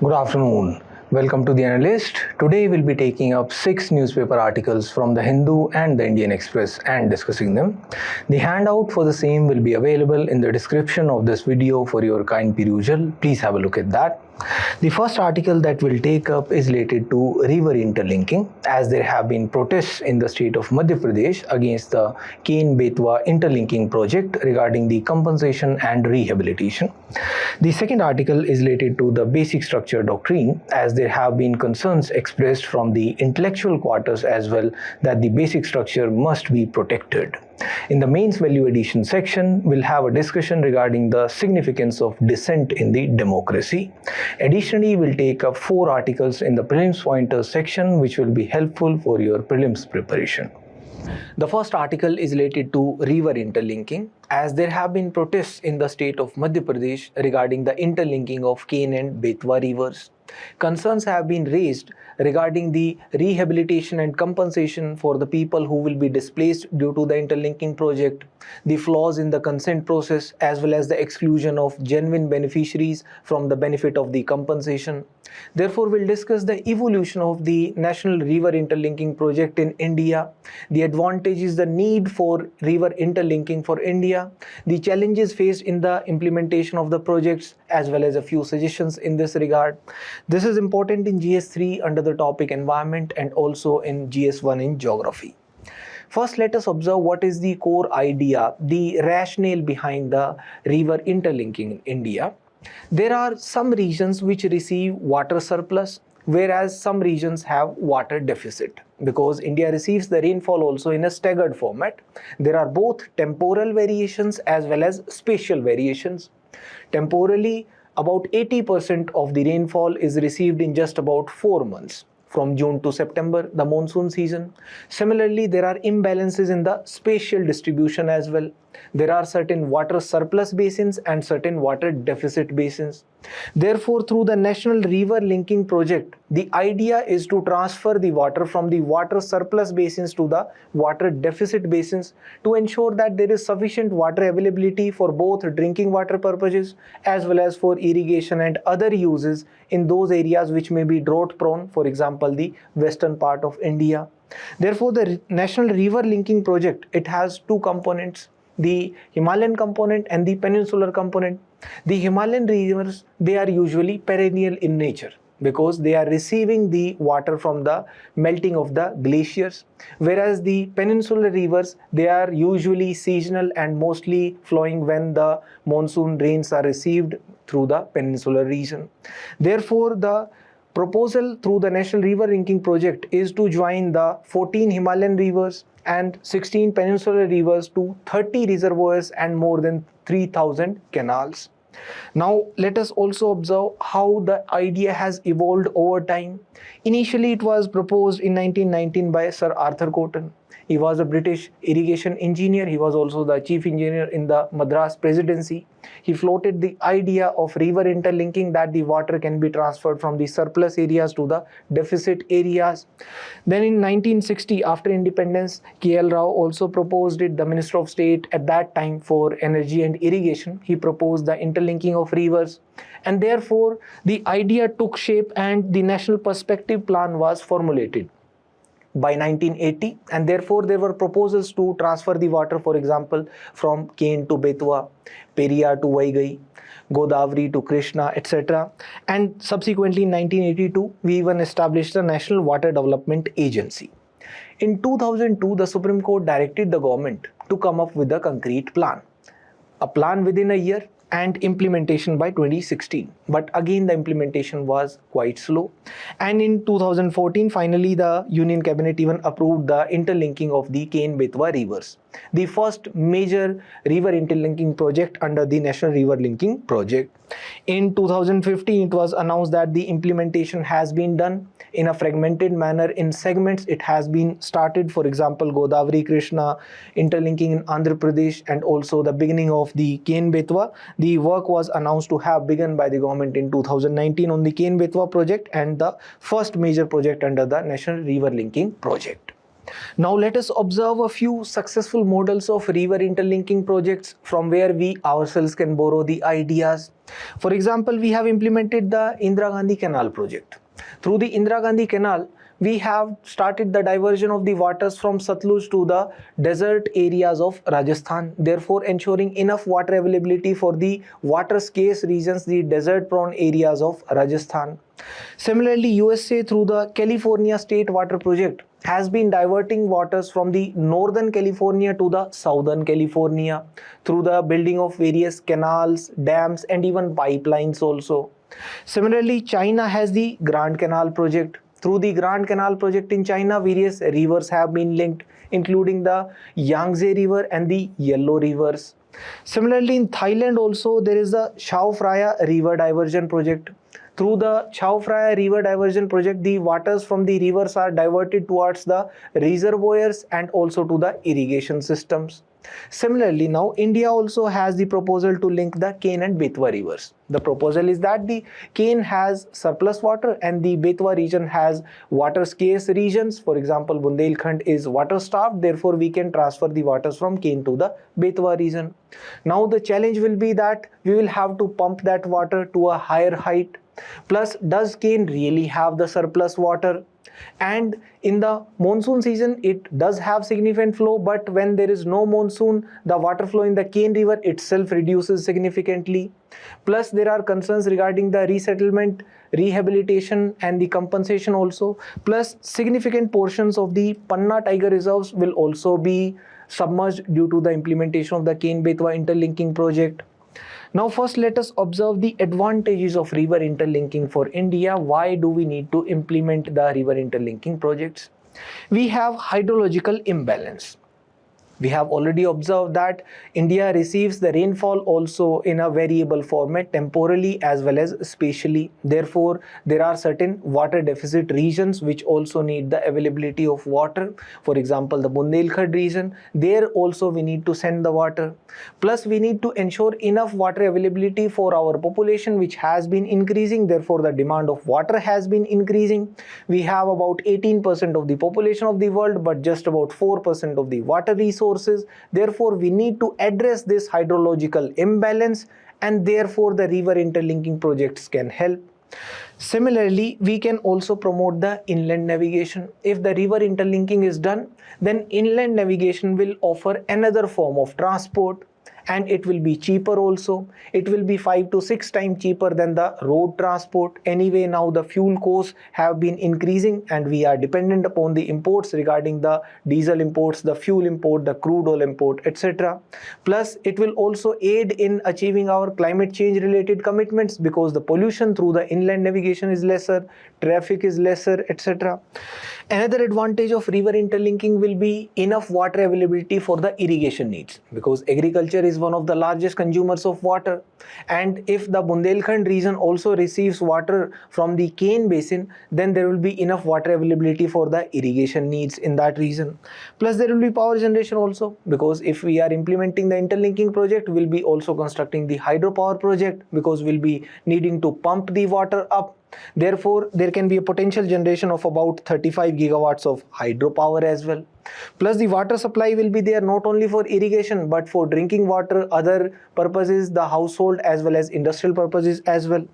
Good afternoon. Welcome to the Analyst. Today we'll be taking up 6 newspaper articles from the Hindu and the Indian Express and discussing them. The handout for the same will be available in the description of this video for your kind perusal. Please have a look at that. The first article that we'll take up is related to river interlinking, as there have been protests in the state of Madhya Pradesh against the Ken-Betwa interlinking project regarding the compensation and rehabilitation. The second article is related to the basic structure doctrine, as there have been concerns expressed from the intellectual quarters as well that the basic structure must be protected. In the mains value addition section, we'll have a discussion regarding the significance of dissent in the democracy. Additionally, we'll take up 4 articles in the prelims pointers section which will be helpful for your prelims preparation. The first article is related to river interlinking, as there have been protests in the state of Madhya Pradesh regarding the interlinking of Ken and Betwa rivers. Concerns have been raised regarding the rehabilitation and compensation for the people who will be displaced due to the interlinking project, the flaws in the consent process, as well as the exclusion of genuine beneficiaries from the benefit of the compensation. Therefore, we'll discuss the evolution of the National River Interlinking Project in India, the advantages, the need for river interlinking for India, the challenges faced in the implementation of the projects, as well as a few suggestions in this regard. This is important in GS3 under the topic environment and also in GS1 in geography. First, let us observe what is the core idea, the rationale behind the river interlinking in India. There are some regions which receive water surplus, whereas some regions have water deficit. Because India receives the rainfall also in a staggered format, there are both temporal variations as well as spatial variations. Temporally, about 80% of the rainfall is received in just about 4 months, from June to September, the monsoon season. Similarly, there are imbalances in the spatial distribution as well. There are certain water surplus basins and certain water deficit basins. Therefore, through the National River Linking Project, the idea is to transfer the water from the water surplus basins to the water deficit basins to ensure that there is sufficient water availability for both drinking water purposes as well as for irrigation and other uses in those areas which may be drought prone, for example, the western part of India. Therefore, the National River Linking Project, it has 2 components, the Himalayan component and the peninsular component. The Himalayan rivers, they are usually perennial in nature because they are receiving the water from the melting of the glaciers, whereas the peninsular rivers, they are usually seasonal and mostly flowing when the monsoon rains are received through the peninsular region. Therefore, the proposal through the National River Linking Project is to join the 14 Himalayan rivers and 16 peninsular rivers to 30 reservoirs and more than 3,000 canals. Now, let us also observe how the idea has evolved over time. Initially, it was proposed in 1919 by Sir Arthur Cotton. He was a British irrigation engineer. He was also the chief engineer in the Madras Presidency. He floated the idea of river interlinking, that the water can be transferred from the surplus areas to the deficit areas. Then in 1960, after independence, K.L. Rao also proposed it, the Minister of State at that time for Energy and Irrigation. He proposed the interlinking of rivers. And therefore, the idea took shape and the National Perspective Plan was formulated by 1980, and therefore there were proposals to transfer the water, for example, from Ken to Betwa, Periyar to Vaigai, Godavari to Krishna, etc. And subsequently in 1982, we even established the National Water Development Agency. In 2002, the Supreme Court directed the government to come up with a concrete plan. A plan within a year and implementation by 2016. But again, the implementation was quite slow. And in 2014, finally, the Union Cabinet even approved the interlinking of the Ken-Betwa rivers, the first major river interlinking project under the National River Linking Project. In 2015, it was announced that the implementation has been done in a fragmented manner in segments. It has been started, for example, Godavari Krishna interlinking in Andhra Pradesh and also the beginning of the Ken-Betwa. The work was announced to have begun by the government in 2019 on the Ken-Betwa project and the first major project under the National River Linking Project. Now let us observe a few successful models of river interlinking projects from where we ourselves can borrow the ideas. For example, we have implemented the Indira Gandhi Canal project. Through the Indira Gandhi Canal, we have started the diversion of the waters from Satluj to the desert areas of Rajasthan, therefore ensuring enough water availability for the water scarce regions, the desert prone areas of Rajasthan. Similarly, USA through the California State Water Project has been diverting waters from the northern California to the southern California through the building of various canals, dams and even pipelines also. Similarly, China has the Grand Canal Project. Through the Grand Canal Project in China, various rivers have been linked, including the Yangtze River and the Yellow Rivers. Similarly, in Thailand also, there is the Chao Phraya River Diversion Project. Through the Chao Phraya River Diversion Project, the waters from the rivers are diverted towards the reservoirs and also to the irrigation systems. Similarly, now India also has the proposal to link the Ken and Betwa rivers. The proposal is that the Ken has surplus water and the Betwa region has water scarce regions. For example, Bundelkhand is water starved, therefore we can transfer the waters from Ken to the Betwa region. Now the challenge will be that we will have to pump that water to a higher height. Plus, does Ken really have the surplus water? And in the monsoon season, it does have significant flow, but when there is no monsoon, the water flow in the Ken River itself reduces significantly. Plus, there are concerns regarding the resettlement, rehabilitation and the compensation also. Plus, significant portions of the Panna tiger reserves will also be submerged due to the implementation of the Ken-Betwa interlinking project. Now first let us observe the advantages of river interlinking for India. Why do we need to implement the river interlinking projects? We have hydrological imbalance. We have already observed that India receives the rainfall also in a variable format, temporally as well as spatially. Therefore, there are certain water deficit regions which also need the availability of water. For example, the Bundelkhand region, there also we need to send the water. Plus, we need to ensure enough water availability for our population which has been increasing. Therefore, the demand of water has been increasing. We have about 18% of the population of the world, but just about 4% of the water resources. Therefore, we need to address this hydrological imbalance, and therefore the river interlinking projects can help. Similarly, we can also promote the inland navigation. If the river interlinking is done, then inland navigation will offer another form of transport, and it will be cheaper also. It will be 5 to 6 times cheaper than the road transport. Anyway, now the fuel costs have been increasing and we are dependent upon the imports regarding the diesel imports, the fuel import, the crude oil import, etc. Plus, it will also aid in achieving our climate change related commitments because the pollution through the inland navigation is lesser, traffic is lesser, etc. Another advantage of river interlinking will be enough water availability for the irrigation needs, because agriculture is one of the largest consumers of water, and if the Bundelkhand region also receives water from the Ken basin, then there will be enough water availability for the irrigation needs in that region. Plus, there will be power generation also, because if we are implementing the interlinking project, we'll be also constructing the hydropower project, because we'll be needing to pump the water up. Therefore, there can be a potential generation of about 35 gigawatts of hydropower as well. Plus, the water supply will be there not only for irrigation but for drinking water, other purposes, the household as well as industrial purposes as well.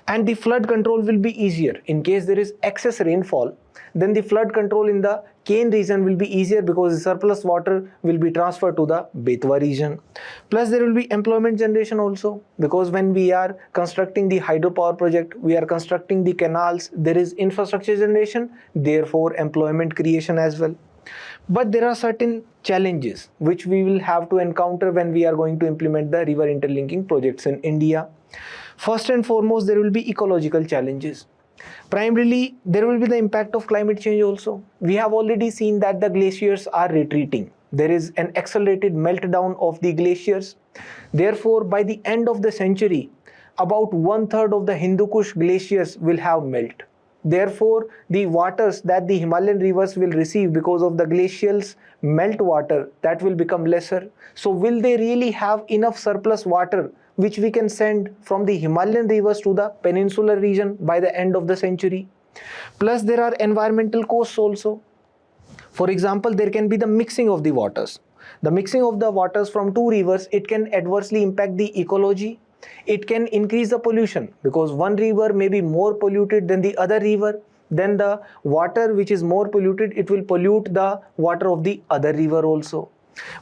And the flood control will be easier. In case there is excess rainfall, then the flood control in the Ken region will be easier because the surplus water will be transferred to the Betwa region. Plus, there will be employment generation also, because when we are constructing the hydropower project, we are constructing the canals, there is infrastructure generation, therefore employment creation as well. But there are certain challenges which we will have to encounter when we are going to implement the river interlinking projects in India. First and foremost, there will be ecological challenges. Primarily, there will be the impact of climate change also. We have already seen that the glaciers are retreating. There is an accelerated meltdown of the glaciers. Therefore, by the end of the century, about 1/3 of the Hindu Kush glaciers will have melted. Therefore, the waters that the Himalayan rivers will receive because of the glacials melt water, that will become lesser. So will they really have enough surplus water which we can send from the Himalayan rivers to the peninsular region by the end of the century? Plus, there are environmental costs also. For example, there can be the mixing of the waters. The mixing of the waters from two rivers, it can adversely impact the ecology. It can increase the pollution because one river may be more polluted than the other river. Then the water which is more polluted, it will pollute the water of the other river also.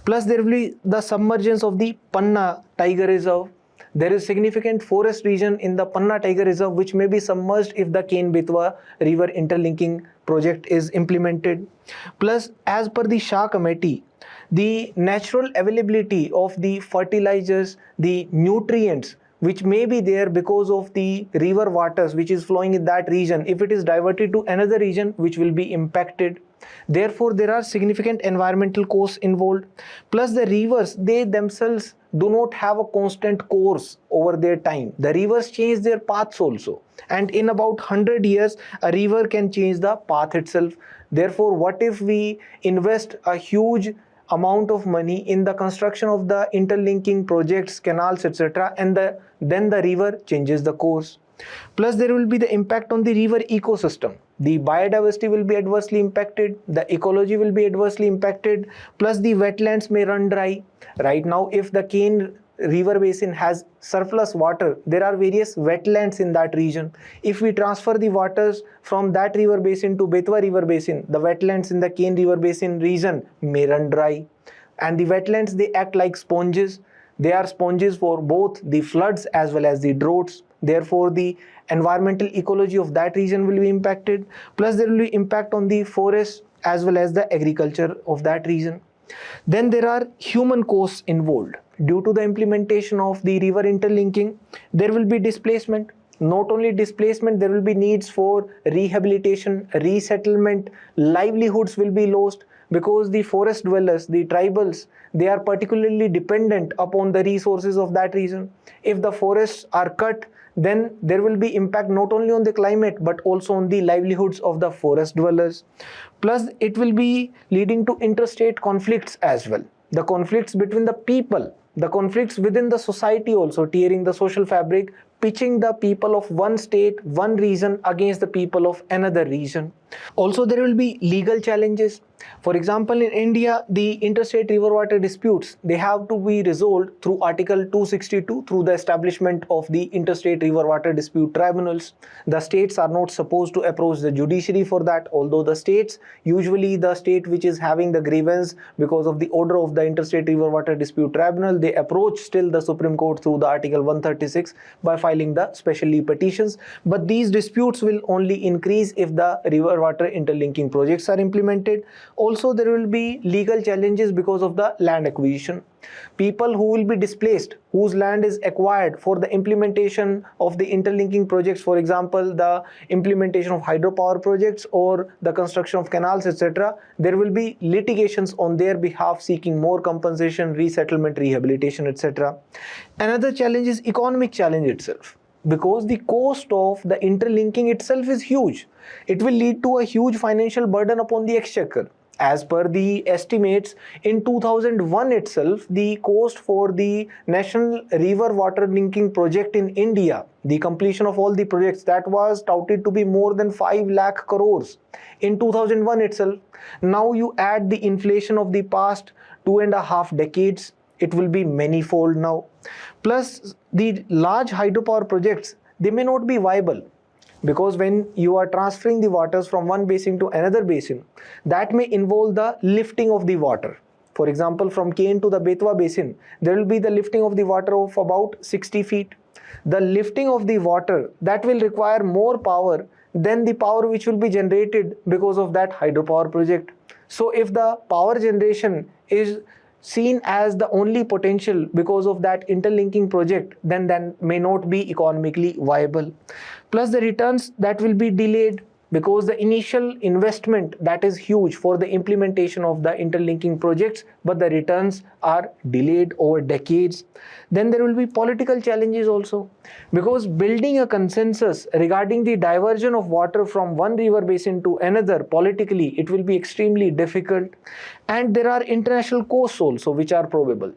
Plus there will be the submergence of the Panna Tiger Reserve. There is significant forest region in the Panna Tiger Reserve which may be submerged if the Ken-Betwa river interlinking project is implemented. Plus, as per the Shah Committee, the natural availability of the fertilizers, the nutrients which may be there because of the river waters which is flowing in that region, if it is diverted to another region, which will be impacted. Therefore, there are significant environmental costs involved. Plus, the rivers, they themselves do not have a constant course over their time. The rivers change their paths also. And in about 100 years, a river can change the path itself. Therefore, what if we invest a huge amount of money in the construction of the interlinking projects, canals, etc., and then the river changes the course? Plus, there will be the impact on the river ecosystem. The biodiversity will be adversely impacted, the ecology will be adversely impacted, plus the wetlands may run dry. Right now, if the Ken river basin has surplus water, there are various wetlands in that region. If we transfer the waters from that river basin to Betwa river basin, the wetlands in the Ken river basin region may run dry. And the wetlands, they act like sponges. They are sponges for both the floods as well as the droughts. Therefore, the environmental ecology of that region will be impacted. Plus, there will be impact on the forests as well as the agriculture of that region. Then there are human costs involved. Due to the implementation of the river interlinking, there will be displacement. Not only displacement, there will be needs for rehabilitation, resettlement, livelihoods will be lost because the forest dwellers, the tribals, they are particularly dependent upon the resources of that region. If the forests are cut, then there will be impact not only on the climate but also on the livelihoods of the forest dwellers. Plus, it will be leading to interstate conflicts as well. The conflicts between the people, the conflicts within the society also, tearing the social fabric, pitching the people of one state, one region against the people of another region. Also, there will be legal challenges. For example, in India, the interstate river water disputes, they have to be resolved through Article 262 through the establishment of the interstate river water dispute tribunals. The states are not supposed to approach the judiciary for that, although the states, usually the state which is having the grievance because of the order of the interstate river water dispute tribunal, they approach still the Supreme Court through the Article 136 by filing the special leave petitions. But these disputes will only increase if the river water interlinking projects are implemented. Also, there will be legal challenges because of the land acquisition. People who will be displaced, whose land is acquired for the implementation of the interlinking projects, for example, the implementation of hydropower projects or the construction of canals, etc., there will be litigations on their behalf seeking more compensation, resettlement, rehabilitation, etc. Another challenge is economic challenge itself. Because the cost of the interlinking itself is huge, it will lead to a huge financial burden upon the exchequer. As per the estimates, in 2001 itself, the cost for the National River Water Linking Project in India, the completion of all the projects, that was touted to be more than 5 lakh crores in 2001 itself. Now you add the inflation of the past 2.5 decades, it will be manifold now. Plus, the large hydropower projects, they may not be viable. Because when you are transferring the waters from one basin to another basin, that may involve the lifting of the water. For example, from Ken to the Betwa basin, there will be the lifting of the water of about 60 feet. The lifting of the water, that will require more power than the power which will be generated because of that hydropower project. So if the power generation is seen as the only potential because of that interlinking project, then that may not be economically viable. Plus, the returns, that will be delayed because the initial investment, that is huge for the implementation of the interlinking projects, but the returns are delayed over decades. Then there will be political challenges also, because building a consensus regarding the diversion of water from one river basin to another politically, it will be extremely difficult. And there are international costs also which are probable.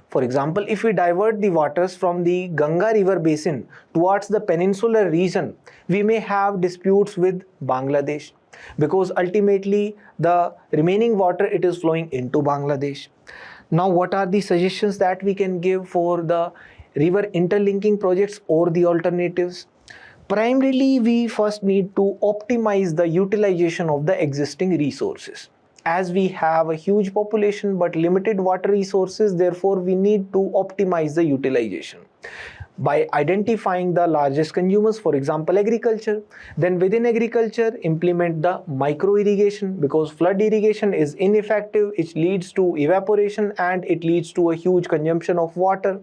For example, if we divert the waters from the Ganga river basin towards the peninsular region, we may have disputes with Bangladesh. because ultimately the remaining water, it is flowing into Bangladesh. Now, what are the suggestions that we can give for the river interlinking projects or the alternatives? Primarily, we first need to optimize the utilization of the existing resources. As we have a huge population but limited water resources, therefore we need to optimize the utilization by identifying the largest consumers, for example agriculture. Then within agriculture, implement the micro irrigation, because flood irrigation is ineffective, it leads to evaporation and it leads to a huge consumption of water.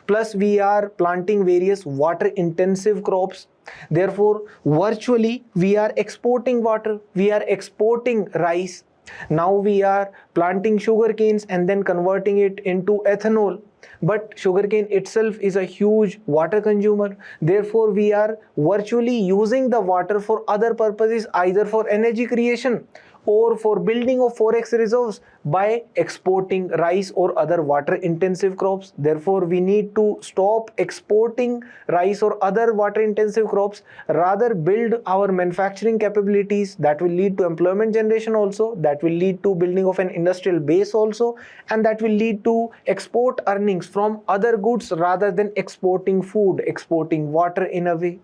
Plus we are planting various water intensive crops, therefore virtually we are exporting water, we are exporting rice. Now we are planting sugar canes and then converting it into ethanol, but sugarcane itself is a huge water consumer. Therefore we are virtually using the water for other purposes, either for energy creation or for building of forex reserves by exporting rice or other water intensive crops. Therefore we need to stop exporting rice or other water intensive crops, rather build our manufacturing capabilities. That will lead to employment generation also, that will lead to building of an industrial base also, and that will lead to export earnings from other goods rather than exporting food, exporting water in a way.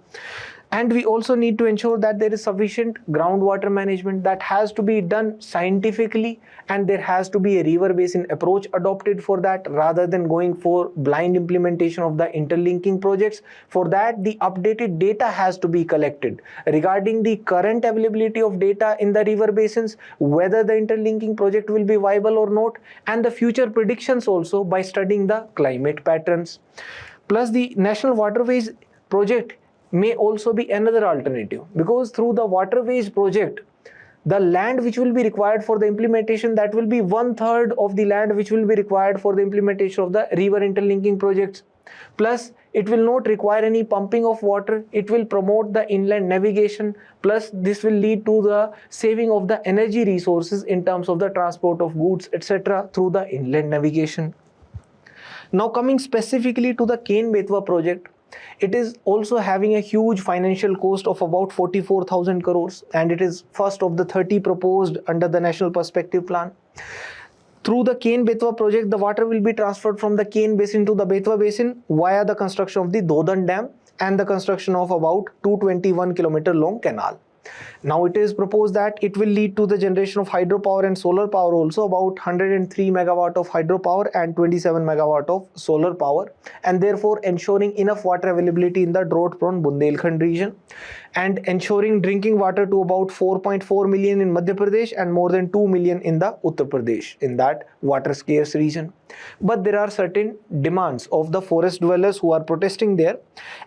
And we also need to ensure that there is sufficient groundwater management that has to be done scientifically, and there has to be a river basin approach adopted for that, rather than going for blind implementation of the interlinking projects. For that, the updated data has to be collected regarding the current availability of data in the river basins, whether the interlinking project will be viable or not, and the future predictions also by studying the climate patterns. Plus the national waterways project may also be another alternative, because through the waterways project, the land which will be required for the implementation, that will be 1/3 of the land which will be required for the implementation of the river interlinking projects. Plus it will not require any pumping of water, it will promote the inland navigation, plus this will lead to the saving of the energy resources in terms of the transport of goods, etc. through the inland navigation. Now coming specifically to the Ken-Betwa project, it is also having a huge financial cost of about 44,000 crores, and it is first of the 30 proposed under the National Perspective Plan. Through the Ken-Betwa project, the water will be transferred from the Ken Basin to the Betwa Basin via the construction of the Dodan Dam and the construction of about 221 km long canal. Now it is proposed that it will lead to the generation of hydropower and solar power also, about 103 megawatt of hydropower and 27 megawatt of solar power, and therefore ensuring enough water availability in the drought prone Bundelkhand region, and ensuring drinking water to about 4.4 million in Madhya Pradesh and more than 2 million in the Uttar Pradesh, in that water scarce region. But there are certain demands of the forest dwellers who are protesting there,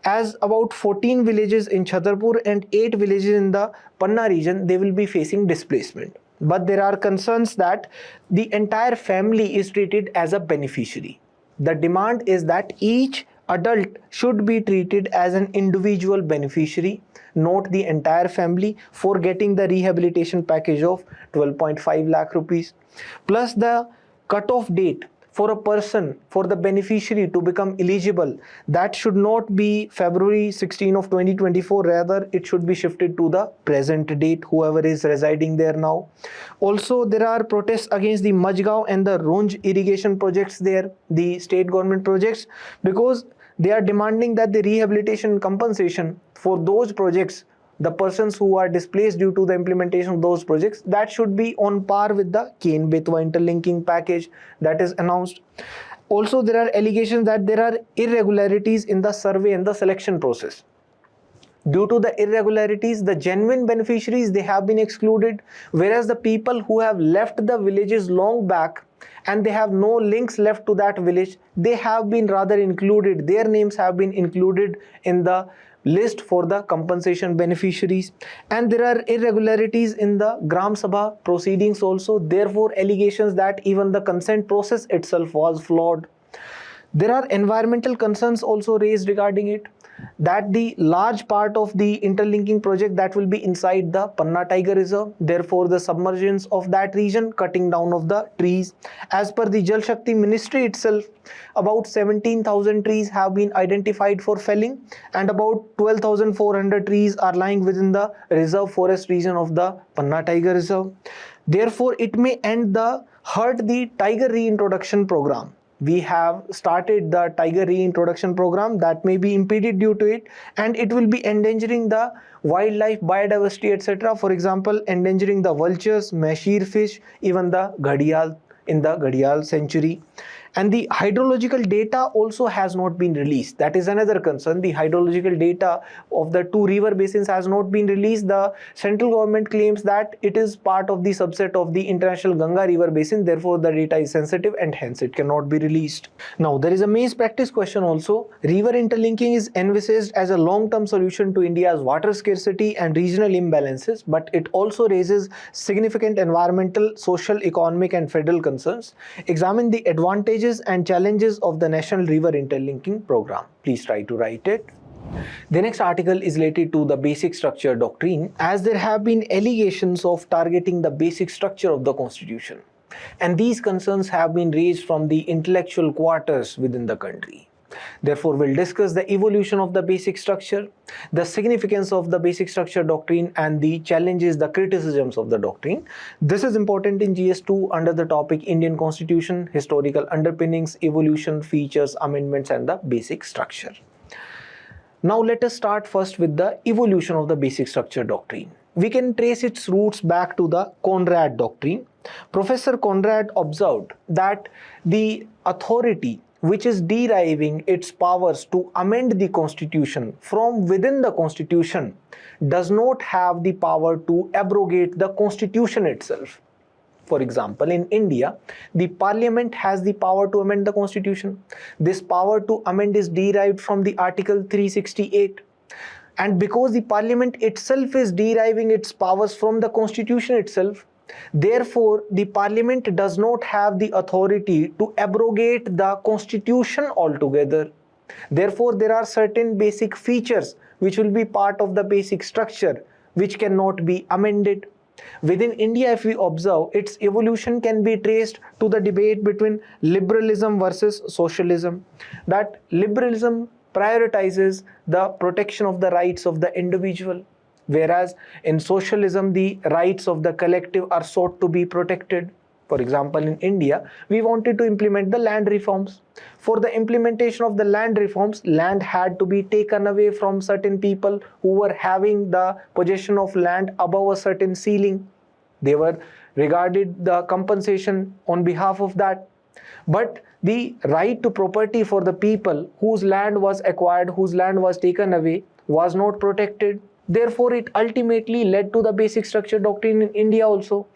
as about 14 villages in Chhatarpur and 8 villages in the Panna region, they will be facing displacement. But there are concerns that the entire family is treated as a beneficiary. The demand is that each adult should be treated as an individual beneficiary, not the entire family, for getting the rehabilitation package of 12.5 lakh rupees. Plus the cut-off date for a person, for the beneficiary to become eligible, that should not be February 16 of 2024, rather it should be shifted to the present date, whoever is residing there now. Also there are protests against the Majgaon and the Runj irrigation projects there, the state government projects, because they are demanding that the rehabilitation compensation for those projects, the persons who are displaced due to the implementation of those projects, that should be on par with the Ken-Betwa interlinking package that is announced. Also there are allegations that there are irregularities in the survey and the selection process. Due to the irregularities, the genuine beneficiaries, they have been excluded, whereas the people who have left the villages long back and they have no links left to that village, they have been rather included, their names have been included in the list for the compensation beneficiaries. And there are irregularities in the Gram Sabha proceedings also, therefore allegations that even the consent process itself was flawed. There are environmental concerns also raised regarding it. that the large part of the interlinking project that will be inside the Panna Tiger Reserve, therefore the submergence of that region, cutting down of the trees. As per the Jal Shakti Ministry itself, about 17,000 trees have been identified for felling, and about 12,400 trees are lying within the reserve forest region of the Panna Tiger Reserve. Therefore, it may hurt the tiger reintroduction program. We have started the tiger reintroduction program that may be impeded due to it, and it will be endangering the wildlife, biodiversity, etc. For example, endangering the vultures, mashir fish, even the ghadial in the ghadial sanctuary. And the hydrological data also has not been released. That is another concern. The hydrological data of the two river basins has not been released. The central government claims that it is part of the subset of the international Ganga river basin. Therefore, the data is sensitive and hence it cannot be released. Now, there is a maze practice question also. River interlinking is envisaged as a long-term solution to India's water scarcity and regional imbalances, but it also raises significant environmental, social, economic, and federal concerns. Examine the advantages and challenges of the National River Interlinking Program. Please try to write it. The next article is related to the basic structure doctrine, as there have been allegations of targeting the basic structure of the Constitution. And these concerns have been raised from the intellectual quarters within the country. Therefore, we'll discuss the evolution of the basic structure, the significance of the basic structure doctrine, and the challenges, the criticisms of the doctrine. This is important in GS2 under the topic Indian Constitution, historical underpinnings, evolution, features, amendments, and the basic structure. Now, let us start first with the evolution of the basic structure doctrine. We can trace its roots back to the Conrad doctrine. Professor Conrad observed that the authority which is deriving its powers to amend the Constitution from within the Constitution does not have the power to abrogate the Constitution itself. For example, in India, the Parliament has the power to amend the Constitution. This power to amend is derived from the Article 368. And because the Parliament itself is deriving its powers from the Constitution itself, therefore, the Parliament does not have the authority to abrogate the Constitution altogether. Therefore, there are certain basic features which will be part of the basic structure which cannot be amended. Within India, if we observe, its evolution can be traced to the debate between liberalism versus socialism. That liberalism prioritizes the protection of the rights of the individual, whereas in socialism, the rights of the collective are sought to be protected. For example, in India, we wanted to implement the land reforms. For the implementation of the land reforms, land had to be taken away from certain people who were having the possession of land above a certain ceiling. They were regarded the compensation on behalf of that. But the right to property for the people whose land was acquired, whose land was taken away, was not protected. Therefore, it ultimately led to the basic structure doctrine in India also,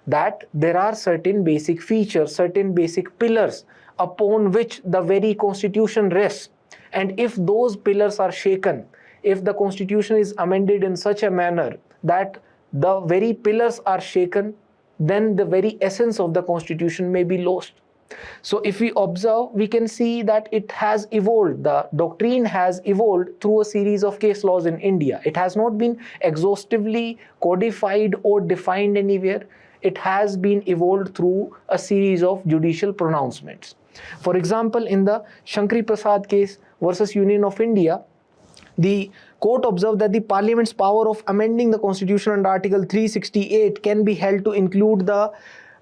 that there are certain basic features, certain basic pillars upon which the very Constitution rests. And if those pillars are shaken, if the Constitution is amended in such a manner that the very pillars are shaken, then the very essence of the Constitution may be lost. So if we observe, we can see that it has evolved. The doctrine has evolved through a series of case laws in India. It has not been exhaustively codified or defined anywhere. It has been evolved through a series of judicial pronouncements. For example, in the Shankari Prasad case versus Union of India, the court observed that the Parliament's power of amending the Constitution under Article 368 can be held to include the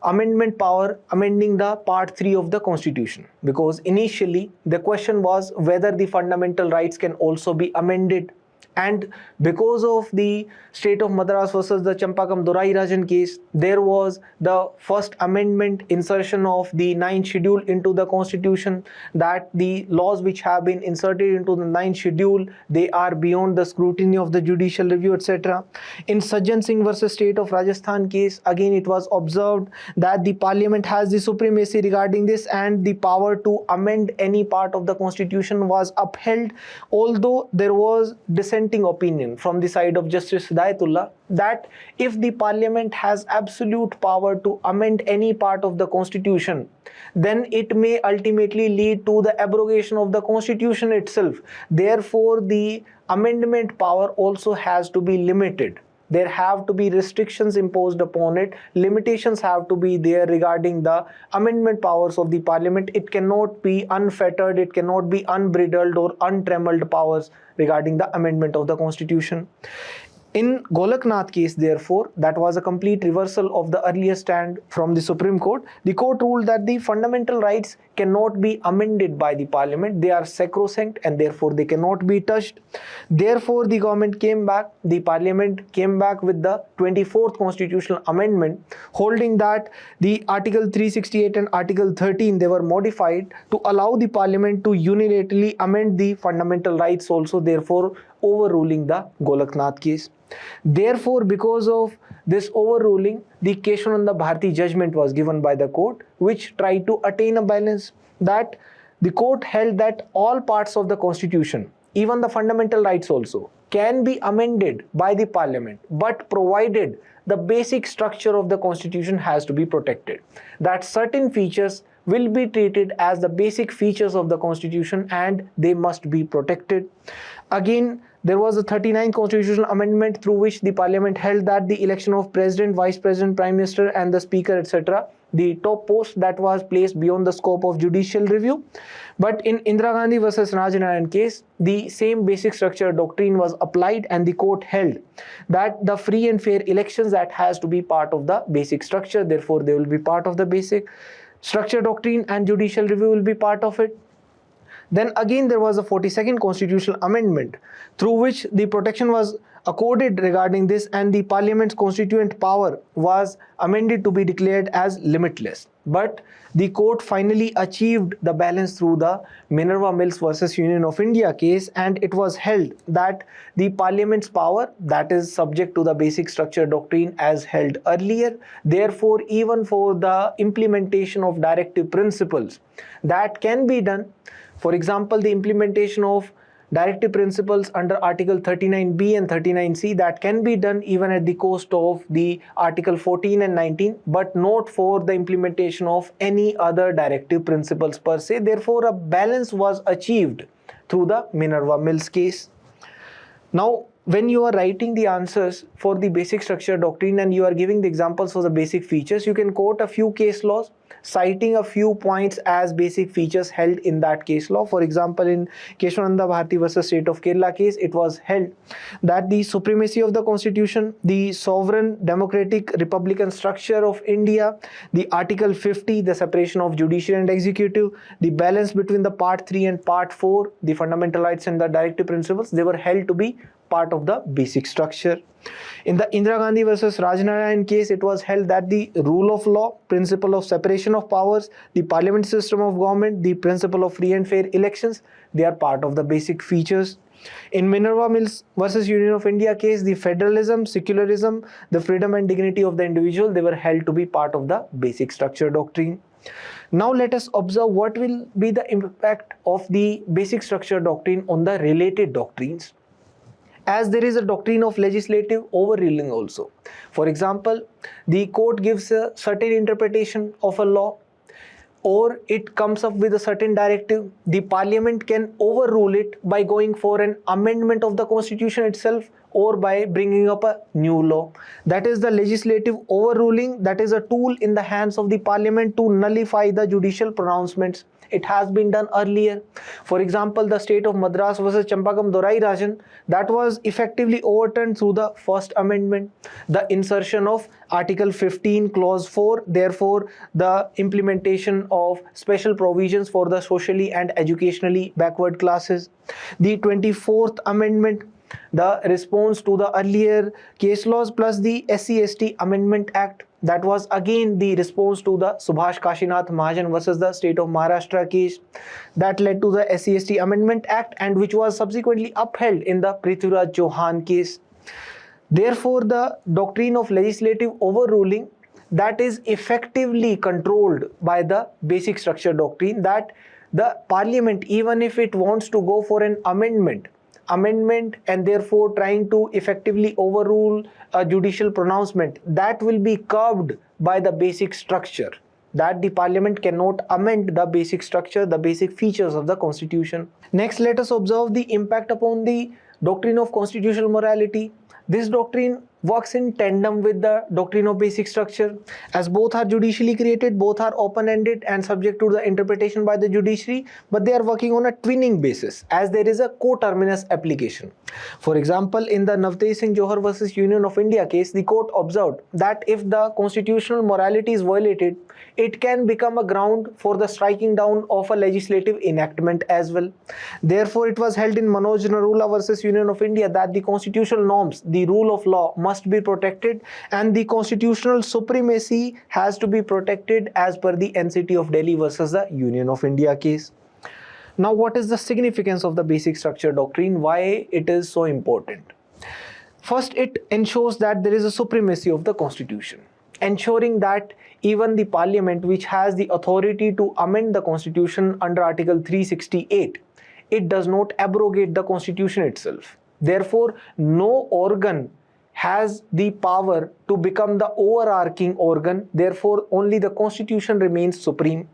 amendment power amending the Part 3 of the Constitution, because initially the question was whether the fundamental rights can also be amended. And because of the state of Madras versus the Champakam Dorai Rajan case, there was the first amendment insertion of the 9th schedule into the Constitution, that the laws which have been inserted into the 9th schedule, they are beyond the scrutiny of the judicial review, etc. In Sajjan Singh versus state of Rajasthan case, again it was observed that the Parliament has the supremacy regarding this, and the power to amend any part of the Constitution was upheld, although there was dissent dissenting opinion from the side of Justice Hidayatullah that if the parliament has absolute power to amend any part of the constitution, then it may ultimately lead to the abrogation of the constitution itself. Therefore, the amendment power also has to be limited. There have to be restrictions imposed upon it. Limitations have to be there regarding the amendment powers of the parliament. It cannot be unfettered, it cannot be unbridled or untrammeled powers regarding the amendment of the constitution. In Golaknath case, therefore, that was a complete reversal of the earlier stand from the Supreme Court. The court ruled that the fundamental rights cannot be amended by the parliament. They are sacrosanct and therefore they cannot be touched. Therefore, the government came back, the parliament came back with the 24th constitutional amendment, holding that the Article 368 and Article 13, they were modified to allow the parliament to unilaterally amend the fundamental rights also, therefore overruling the Golaknath case. Therefore, because of this overruling, the Keshavananda Bharati judgment was given by the court, which tried to attain a balance, that the court held that all parts of the constitution, even the fundamental rights also, can be amended by the parliament, but provided the basic structure of the constitution has to be protected. That certain features will be treated as the basic features of the constitution and they must be protected. Again, there was a 39th constitutional amendment through which the parliament held that the election of president, vice president, prime minister and the speaker, etc., the top post, that was placed beyond the scope of judicial review. But in Indira Gandhi versus Rajanaran case, the same basic structure doctrine was applied and the court held that the free and fair elections, that has to be part of the basic structure, therefore they will be part of the basic structure doctrine and judicial review will be part of it. Then again there was a 42nd constitutional amendment through which the protection was accorded regarding this and the parliament's constituent power was amended to be declared as limitless. But the court finally achieved the balance through the Minerva Mills versus Union of India case, and it was held that the parliament's power, that is subject to the basic structure doctrine as held earlier. Therefore, even for the implementation of directive principles, that can be done. For example, the implementation of directive principles under Article 39B and 39C, that can be done even at the cost of the Article 14 and 19, but not for the implementation of any other directive principles per se. Therefore, a balance was achieved through the Minerva Mills case. Now, when you are writing the answers for the basic structure doctrine and you are giving the examples for the basic features, you can quote a few case laws citing a few points as basic features held in that case law. For example, in Keshavananda Bharati versus State of Kerala case, it was held that the supremacy of the constitution, the sovereign democratic republican structure of India, the Article 50, the separation of judiciary and executive, the balance between the Part 3 and Part 4, the fundamental rights and the directive principles, they were held to be part of the basic structure. In the Indira Gandhi versus Rajanaran case, it was held that the rule of law, principle of separation of powers, the parliament system of government, the principle of free and fair elections, they are part of the basic features. In Minerva Mills versus Union of India case, the federalism, secularism, the freedom and dignity of the individual, they were held to be part of the basic structure doctrine. Now let us observe what will be the impact of the basic structure doctrine on the related doctrines, as there is a doctrine of legislative overruling also. For example, the court gives a certain interpretation of a law or it comes up with a certain directive. The parliament can overrule it by going for an amendment of the constitution itself or by bringing up a new law. That is the legislative overruling. That is a tool in the hands of the parliament to nullify the judicial pronouncements. It has been done earlier. For example, the state of Madras versus Champakam Dorai Rajan, that was effectively overturned through the first amendment. The insertion of Article 15 clause 4, therefore the implementation of special provisions for the socially and educationally backward classes. The 24th amendment, the response to the earlier case laws, plus the SC/ST Amendment Act, that was again the response to the Subhash Kashinath Mahajan versus the state of Maharashtra case, that led to the SC/ST Amendment Act and which was subsequently upheld in the Prithviraj Chauhan case. Therefore, the doctrine of legislative overruling, that is effectively controlled by the basic structure doctrine, that the parliament, even if it wants to go for an amendment, amendment and therefore trying to effectively overrule a judicial pronouncement, that will be curbed by the basic structure, that the parliament cannot amend the basic structure, the basic features of the constitution. Next, let us observe the impact upon the doctrine of constitutional morality. This doctrine works in tandem with the doctrine of basic structure, as both are judicially created, both are open-ended and subject to the interpretation by the judiciary, but they are working on a twinning basis, as there is a coterminous application. For example, in the Navtej Singh Johar versus Union of India case, the court observed that if the constitutional morality is violated, it can become a ground for the striking down of a legislative enactment as well. Therefore, it was held in Manoj Narula versus Union of India that the constitutional norms, the rule of law, must be protected and the constitutional supremacy has to be protected as per the NCT of Delhi versus the Union of India case. Now, what is the significance of the basic structure doctrine? Why it is so important? First, it ensures that there is a supremacy of the constitution, ensuring that even the parliament, which has the authority to amend the constitution under Article 368, it does not abrogate the constitution itself. Therefore, no organ has the power to become the overarching organ. Therefore, only the constitution remains supreme.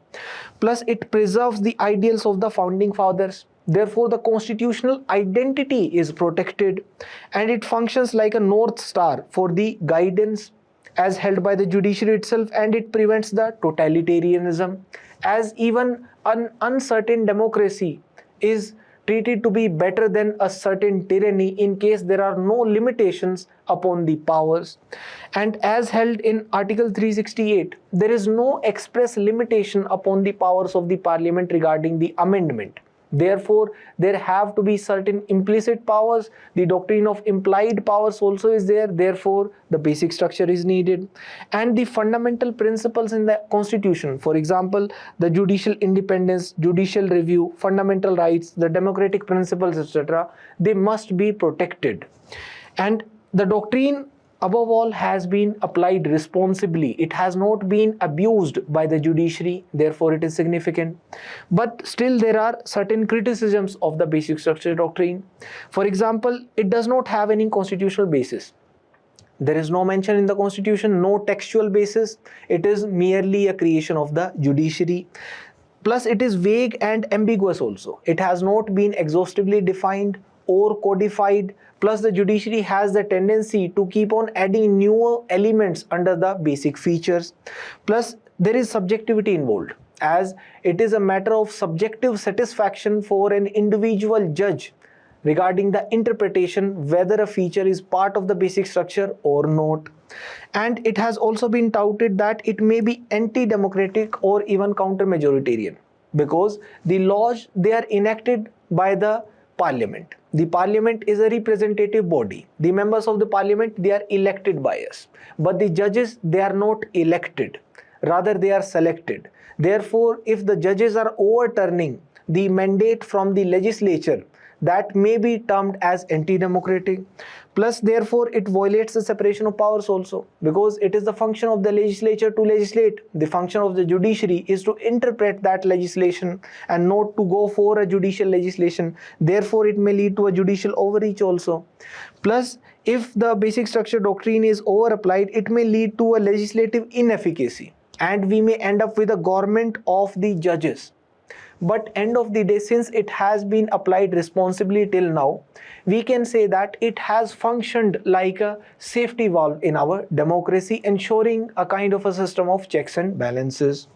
Plus, it preserves the ideals of the founding fathers. Therefore, the constitutional identity is protected and it functions like a north star for the guidance as held by the judiciary itself, and it prevents the totalitarianism, as even an uncertain democracy is treated to be better than a certain tyranny in case there are no limitations upon the powers. And as held in Article 368, there is no express limitation upon the powers of the parliament regarding the amendment. Therefore, there have to be certain implicit powers. The doctrine of implied powers also is there. Therefore, the basic structure is needed. And the fundamental principles in the constitution, for example, the judicial independence, judicial review, fundamental rights, the democratic principles, etc., they must be protected. And the doctrine, above all, has been applied responsibly. It has not been abused by the judiciary. Therefore, it is significant. But still, there are certain criticisms of the basic structure doctrine. For example, it does not have any constitutional basis. There is no mention in the constitution, no textual basis. It is merely a creation of the judiciary. Plus, it is vague and ambiguous also. It has not been exhaustively defined or codified. Plus, the judiciary has the tendency to keep on adding newer elements under the basic features. Plus, there is subjectivity involved, as it is a matter of subjective satisfaction for an individual judge regarding the interpretation whether a feature is part of the basic structure or not. And it has also been touted that it may be anti-democratic or even counter-majoritarian, because the laws, they are enacted by the parliament. The parliament is a representative body. The members of the parliament, they are elected by us. But the judges, they are not elected. Rather, they are selected. Therefore, if the judges are overturning the mandate from the legislature, that may be termed as anti-democratic. Plus, therefore, it violates the separation of powers also, because it is the function of the legislature to legislate. The function of the judiciary is to interpret that legislation and not to go for a judicial legislation. Therefore, it may lead to a judicial overreach also. Plus, if the basic structure doctrine is over-applied, it may lead to a legislative inefficacy, and we may end up with a government of the judges. But end of the day, since it has been applied responsibly till now, we can say that it has functioned like a safety valve in our democracy, ensuring a kind of a system of checks and balances.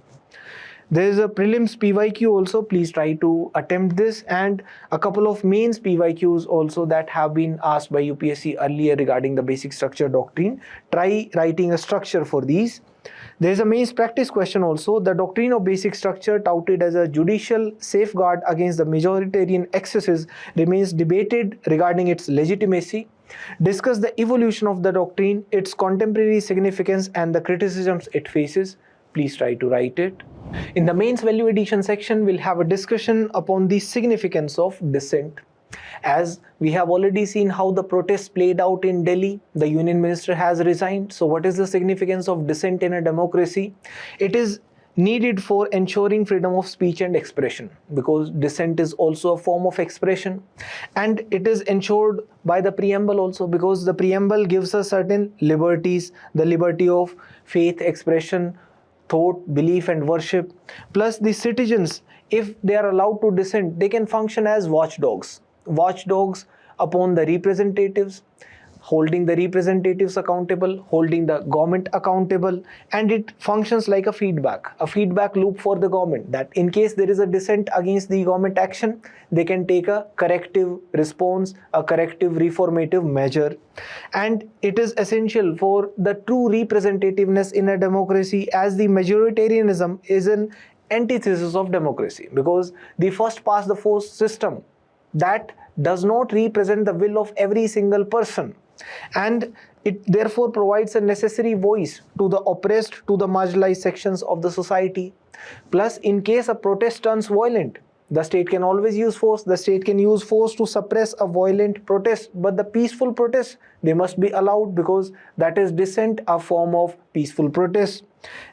There is a prelims PYQ also. Please try to attempt this, and a couple of mains PYQs also that have been asked by UPSC earlier regarding the basic structure doctrine. Try writing a structure for these. There is a mains practice question also. The doctrine of basic structure, touted as a judicial safeguard against the majoritarian excesses, remains debated regarding its legitimacy. Discuss the evolution of the doctrine, its contemporary significance, and the criticisms it faces. Please try to write it. In the mains value addition section, we'll have a discussion upon the significance of dissent. As we have already seen how the protests played out in Delhi, the union minister has resigned. So what is the significance of dissent in a democracy? It is needed for ensuring freedom of speech and expression, because dissent is also a form of expression, and it is ensured by the preamble also, because the preamble gives us certain liberties, the liberty of faith, expression, thought, belief and worship. Plus the citizens, if they are allowed to dissent, they can function as watchdogs upon the representatives, holding the representatives accountable, holding the government accountable, and it functions like a feedback loop for the government, that in case there is a dissent against the government action, they can take a corrective response, a corrective reformative measure. And it is essential for the true representativeness in a democracy, as the majoritarianism is an antithesis of democracy, because the first past the post system that does not represent the will of every single person, and it therefore provides a necessary voice to the oppressed, to the marginalized sections of the society. Plus, in case a protest turns violent, the state can always use force. The state can use force to suppress a violent protest, but the peaceful protests, they must be allowed, because that is dissent, a form of peaceful protest.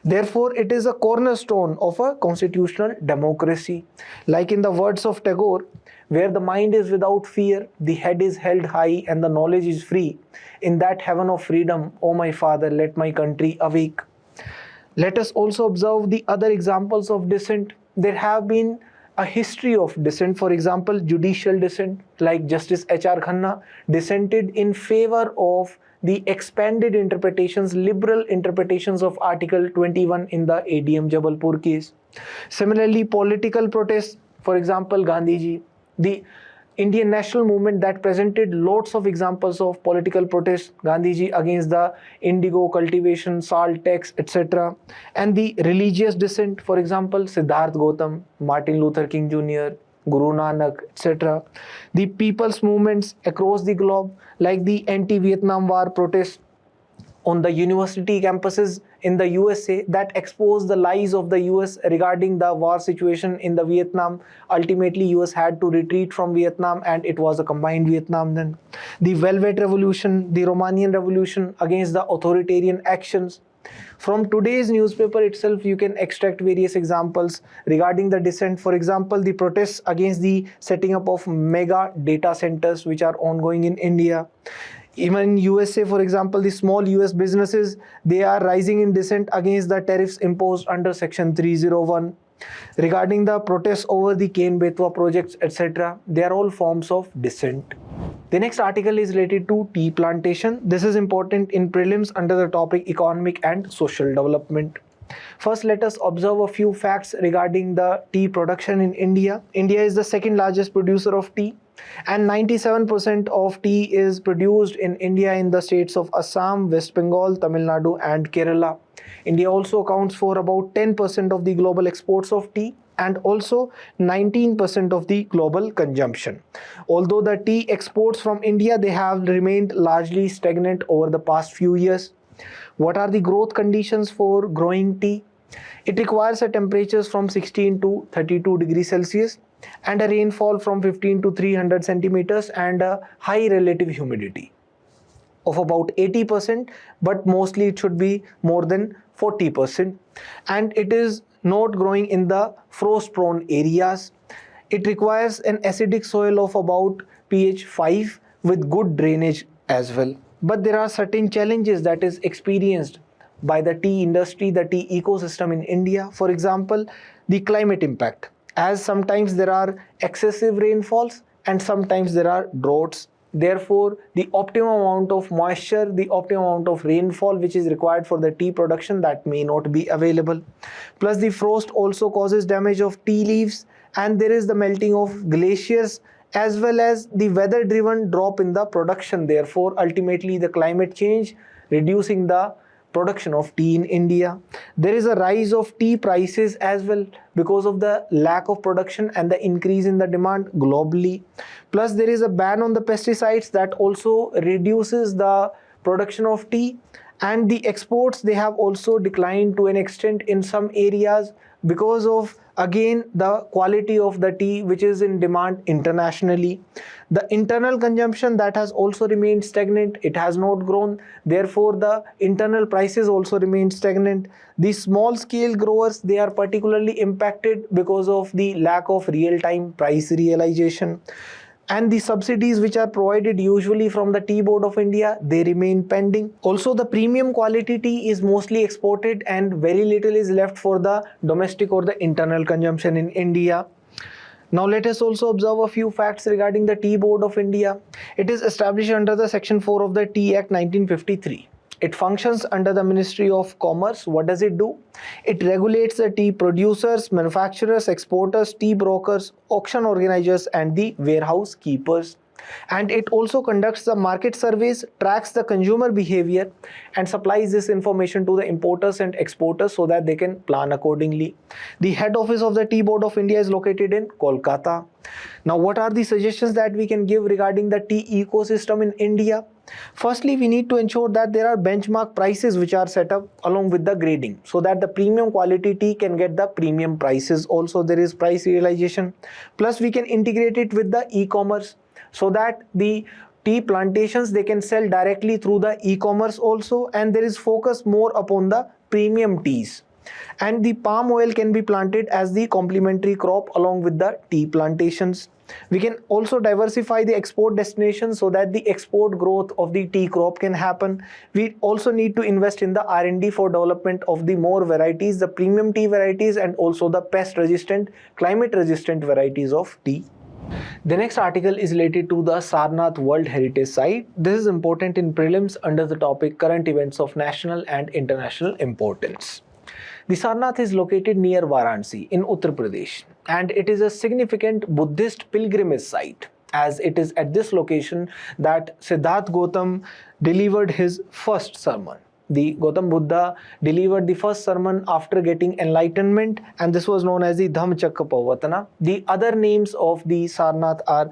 Therefore, it is a cornerstone of a constitutional democracy. Like in the words of Tagore, where the mind is without fear, the head is held high, and the knowledge is free. In that heaven of freedom, O my father, let my country awake. Let us also observe the other examples of dissent. There have been a history of dissent. For example, judicial dissent, like Justice H.R. Khanna dissented in favor of the expanded interpretations, liberal interpretations of Article 21 in the ADM Jabalpur case. Similarly, political protests, for example, Gandhiji, the Indian national movement that presented lots of examples of political protest, Gandhiji against the indigo cultivation, salt tax, etc. And the religious dissent, for example, Siddharth Gautam, Martin Luther King Jr., Guru Nanak, etc. The people's movements across the globe, like the anti-Vietnam War protests on the university campuses in the USA that exposed the lies of the US regarding the war situation in the Vietnam. Ultimately, US had to retreat from Vietnam, and it was a combined Vietnam then. The Velvet Revolution, the Romanian Revolution against the authoritarian actions. From today's newspaper itself, you can extract various examples regarding the dissent. For example, the protests against the setting up of mega data centers which are ongoing in India. Even in USA, for example, the small US businesses, they are rising in dissent against the tariffs imposed under Section 301. Regarding the protests over the Ken Betwa projects, etc., they are all forms of dissent. The next article is related to tea plantation. This is important in prelims under the topic economic and social development. First, let us observe a few facts regarding the tea production in India. India is the second largest producer of tea, and 97% of tea is produced in India in the states of Assam, West Bengal, Tamil Nadu and Kerala. India also accounts for about 10% of the global exports of tea and also 19% of the global consumption. Although the tea exports from India, they have remained largely stagnant over the past few years. What are the growth conditions for growing tea? It requires a temperatures from 16 to 32 degrees Celsius and a rainfall from 15 to 300 centimeters and a high relative humidity of about 80%, but mostly it should be more than 40%. And it is not growing in the frost-prone areas. It requires an acidic soil of about pH 5 with good drainage as well. But there are certain challenges that is experienced by the tea industry, the tea ecosystem in India. For example, the climate impact, as sometimes there are excessive rainfalls and sometimes there are droughts. Therefore, the optimum amount of moisture, the optimum amount of rainfall which is required for the tea production, that may not be available. Plus, the frost also causes damage of tea leaves, and there is the melting of glaciers as well as the weather-driven drop in the production. Therefore, ultimately the climate change reducing the production of tea in India. There is a rise of tea prices as well because of the lack of production and the increase in the demand globally. Plus, there is a ban on the pesticides that also reduces the production of tea, and the exports, they have also declined to an extent in some areas because of Again, the quality of the tea which is in demand internationally. The internal consumption that has also remained stagnant. It has not grown. Therefore, the internal prices also remain stagnant. The small scale growers, they are particularly impacted because of the lack of real-time price realization. And the subsidies which are provided usually from the Tea Board of India, they remain pending. Also, the premium quality tea is mostly exported and very little is left for the domestic or the internal consumption in India. Now let us also observe a few facts regarding the Tea Board of India. It is established under the Section 4 of the Tea Act 1953. It functions under the Ministry of Commerce. What does it do? It regulates the tea producers, manufacturers, exporters, tea brokers, auction organizers, and the warehouse keepers. And it also conducts the market surveys, tracks the consumer behavior, and supplies this information to the importers and exporters so that they can plan accordingly. The head office of the Tea Board of India is located in Kolkata. Now, what are the suggestions that we can give regarding the tea ecosystem in India? Firstly, we need to ensure that there are benchmark prices which are set up along with the grading so that the premium quality tea can get the premium prices. Also, there is price realization. Plus, we can integrate it with the e-commerce so that the tea plantations, they can sell directly through the e-commerce also, and there is focus more upon the premium teas. And the palm oil can be planted as the complementary crop along with the tea plantations. We can also diversify the export destinations so that the export growth of the tea crop can happen. We also need to invest in the R&D for development of the more varieties, the premium tea varieties, and also the pest resistant, climate resistant varieties of tea. The next article is related to the Sarnath World Heritage Site. This is important in prelims under the topic current events of national and international importance. The Sarnath is located near Varanasi in Uttar Pradesh, and it is a significant Buddhist pilgrimage site, as it is at this location that Siddhartha Gautam delivered his first sermon. The Gautam Buddha delivered the first sermon after getting enlightenment, and this was known as the Dhammacakkappavattana. The other names of the Sarnath are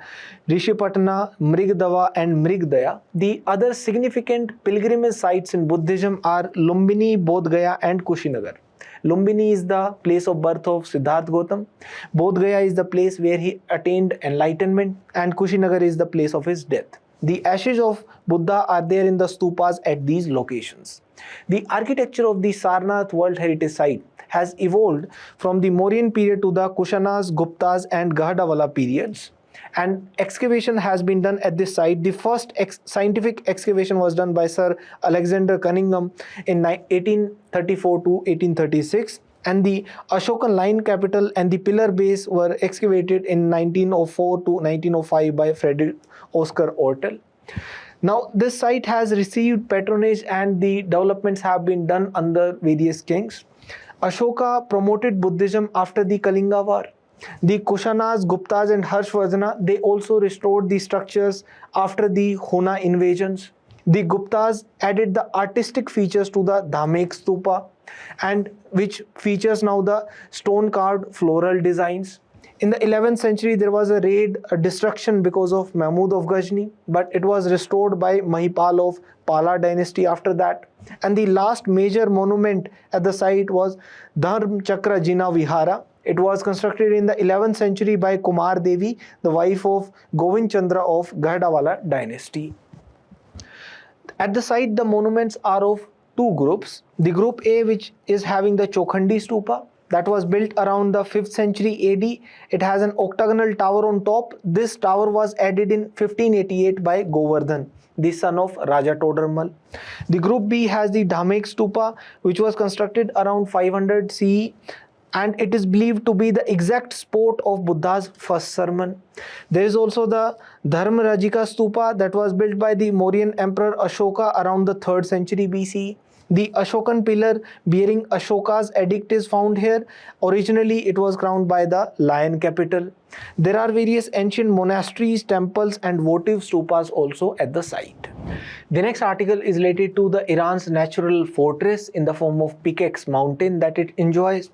Rishipatana, Mrigdava, and Mrigdaya. The other significant pilgrimage sites in Buddhism are Lumbini, Bodh Gaya, and Kushinagar. Lumbini is the place of birth of Siddhartha Gautam. Bodh Gaya is the place where he attained enlightenment, and Kushinagar is the place of his death. The ashes of Buddha are there in the stupas at these locations. The architecture of the Sarnath World Heritage Site has evolved from the Mauryan period to the Kushanas, Guptas, and Gahadawala periods. And excavation has been done at this site. The first scientific excavation was done by Sir Alexander Cunningham in 1834 to 1836. And the Ashokan line capital and the pillar base were excavated in 1904 to 1905 by Frederick Oscar Ortel. Now, this site has received patronage and the developments have been done under various kings. Ashoka promoted Buddhism after the Kalinga War. The Kushanas, Guptas, and Harshvardhana, they also restored the structures after the Huna invasions. The Guptas added the artistic features to the Dhamek Stupa, and which features now the stone carved floral designs. In the 11th century, there was a raid, a destruction because of Mahmud of Ghazni, but it was restored by Mahipal of Pala dynasty after that. And the last major monument at the site was Dharm Chakra Jina Vihara. It was constructed in the 11th century by Kumar Devi, the wife of Govind Chandra of Gahadawala dynasty. At the site, the monuments are of two groups. The group A, which is having the Chokhandi Stupa, that was built around the 5th century AD. It has an octagonal tower on top. This tower was added in 1588 by Govardhan, the son of Raja Todarmal. The group B has the Dhamek Stupa, which was constructed around 500 CE, and it is believed to be the exact spot of Buddha's first sermon. There is also the Dharmarajika Stupa that was built by the Mauryan Emperor Ashoka around the 3rd century BCE. The Ashokan pillar bearing Ashoka's edict is found here. Originally, it was crowned by the lion capital. There are various ancient monasteries, temples, and votive stupas also at the site. The next article is related to the Iran's natural fortress in the form of Pickex mountain that it enjoys.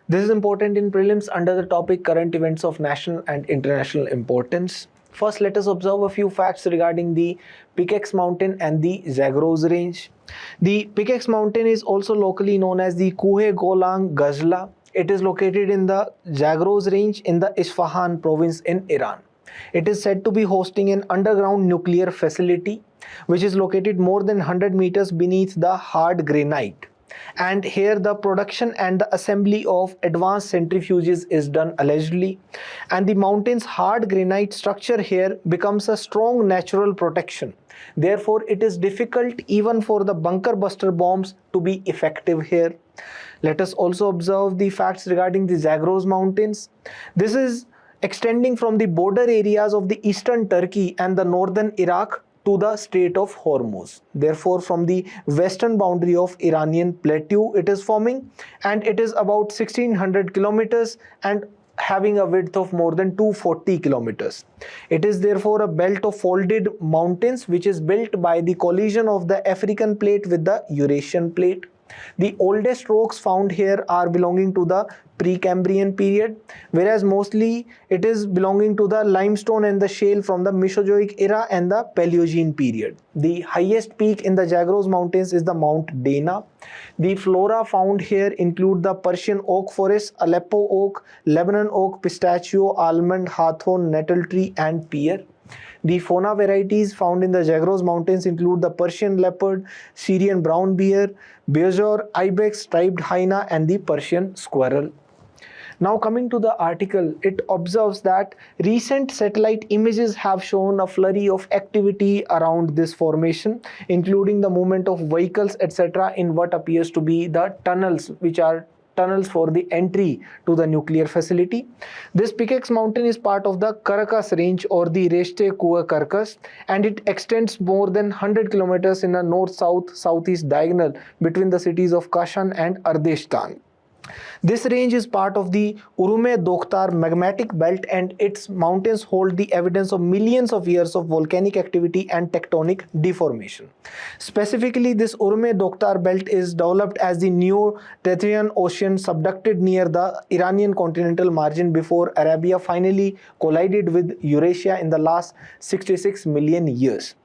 This is important in prelims under the topic current events of national and international importance. First, let us observe a few facts regarding the Pickex mountain and the Zagros range. The Pickex mountain is also locally known as the Kuhe Golang Gazla. It is located in the Zagros range in the Isfahan province in Iran. It is said to be hosting an underground nuclear facility which is located more than 100 meters beneath the hard granite. And here the production and the assembly of advanced centrifuges is done allegedly, and the mountain's hard granite structure here becomes a strong natural protection. Therefore it is difficult even for the bunker buster bombs to be effective here. Let us also observe the facts regarding the Zagros mountains. This is extending from the border areas of the eastern Turkey and the northern Iraq to the Strait of Hormuz. Therefore, from the western boundary of Iranian plateau it is forming, and it is about 1600 kilometers and having a width of more than 240 kilometers. It is therefore a belt of folded mountains which is built by the collision of the African plate with the Eurasian plate. The oldest rocks found here are belonging to the Precambrian period, whereas mostly it is belonging to the limestone and the shale from the Mesozoic era and the Paleogene period. The highest peak in the Zagros mountains is the Mount Dana. The flora found here include the Persian oak forest, Aleppo oak, Lebanon oak, pistachio, almond, hawthorn, nettle tree and pear. The fauna varieties found in the Zagros mountains include the Persian leopard, Syrian brown bear, bezoar, ibex, striped hyena and the Persian squirrel. Now coming to the article, it observes that recent satellite images have shown a flurry of activity around this formation, including the movement of vehicles etc. in what appears to be the tunnels, which are tunnels for the entry to the nuclear facility. This Pickex mountain is part of the Caracas range or the Reste Kua Caracas, and it extends more than 100 kilometers in a north-south-southeast diagonal between the cities of Kashan and Ardestan. This range is part of the Urume Dokhtar magmatic belt, and its mountains hold the evidence of millions of years of volcanic activity and tectonic deformation. Specifically, this Urume Dokhtar belt is developed as the Neo-Tethyan Ocean subducted near the Iranian continental margin before Arabia finally collided with Eurasia in the last 66 million years.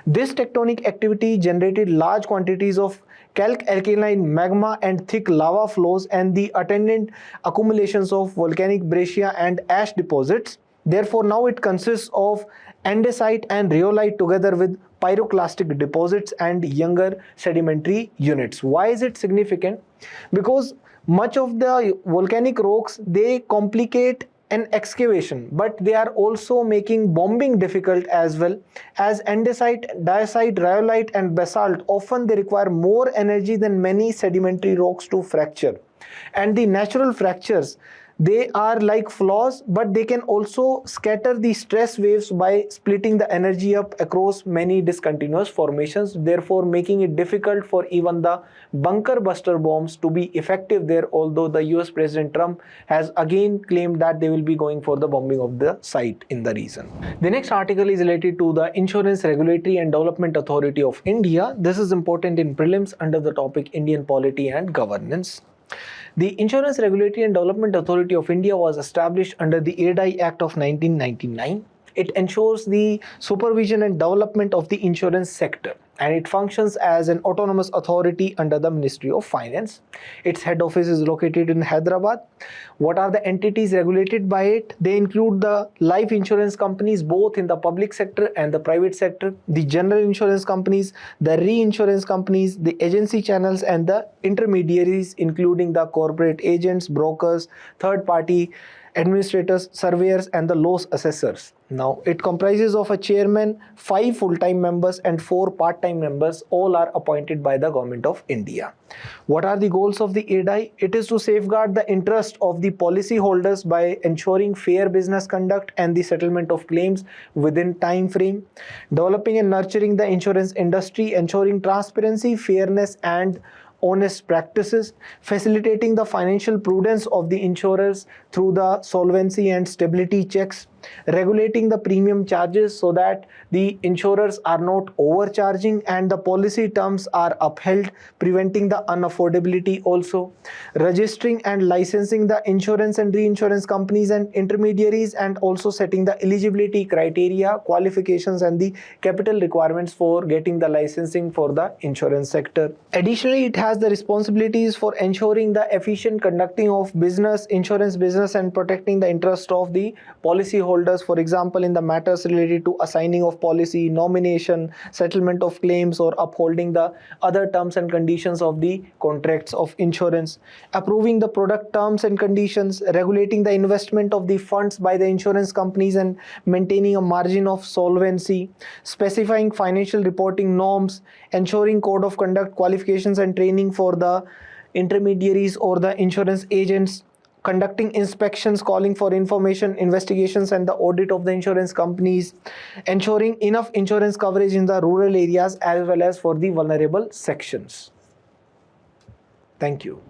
This tectonic activity generated large quantities of calc-alkaline magma and thick lava flows and the attendant accumulations of volcanic breccia and ash deposits. Therefore, now it consists of andesite and rhyolite together with pyroclastic deposits and younger sedimentary units. Why is it significant? Because much of the volcanic rocks, they complicate an excavation, but they are also making bombing difficult as well, as andesite, diacite, rhyolite and basalt often they require more energy than many sedimentary rocks to fracture. And the natural fractures, they are like flaws, but they can also scatter the stress waves by splitting the energy up across many discontinuous formations, therefore making it difficult for even the bunker buster bombs to be effective there, although the US President Trump has again claimed that they will be going for the bombing of the site in the region. The next article is related to the Insurance Regulatory and Development Authority of India. This is important in prelims under the topic Indian Polity and Governance. The Insurance Regulatory and Development Authority of India was established under the IRDAI Act of 1999. It ensures the supervision and development of the insurance sector, and it functions as an autonomous authority under the Ministry of Finance. Its head office is located in Hyderabad. What are the entities regulated by it? They include the life insurance companies both in the public sector and the private sector, the general insurance companies, the reinsurance companies, the agency channels and the intermediaries including the corporate agents, brokers, third-party administrators, surveyors and the loss assessors. Now, it comprises of a chairman, 5 full-time members and 4 part-time members. All are appointed by the Government of India. What are the goals of the IRDAI? It is to safeguard the interest of the policy holders by ensuring fair business conduct and the settlement of claims within time frame, developing and nurturing the insurance industry, ensuring transparency, fairness and honest practices, facilitating the financial prudence of the insurers through the solvency and stability checks, regulating the premium charges so that the insurers are not overcharging and the policy terms are upheld, preventing the unaffordability also, registering and licensing the insurance and reinsurance companies and intermediaries, and also setting the eligibility criteria, qualifications and the capital requirements for getting the licensing for the insurance sector. Additionally, it has the responsibilities for ensuring the efficient conducting of business, insurance business, and protecting the interest of the policy holders, for example in the matters related to assigning of policy, nomination, settlement of claims, or upholding the other terms and conditions of the contracts of insurance, approving the product terms and conditions, regulating the investment of the funds by the insurance companies and maintaining a margin of solvency, specifying financial reporting norms, ensuring code of conduct, qualifications and training for the intermediaries or the insurance agents, conducting inspections, calling for information, investigations and the audit of the insurance companies, ensuring enough insurance coverage in the rural areas as well as for the vulnerable sections. Thank you.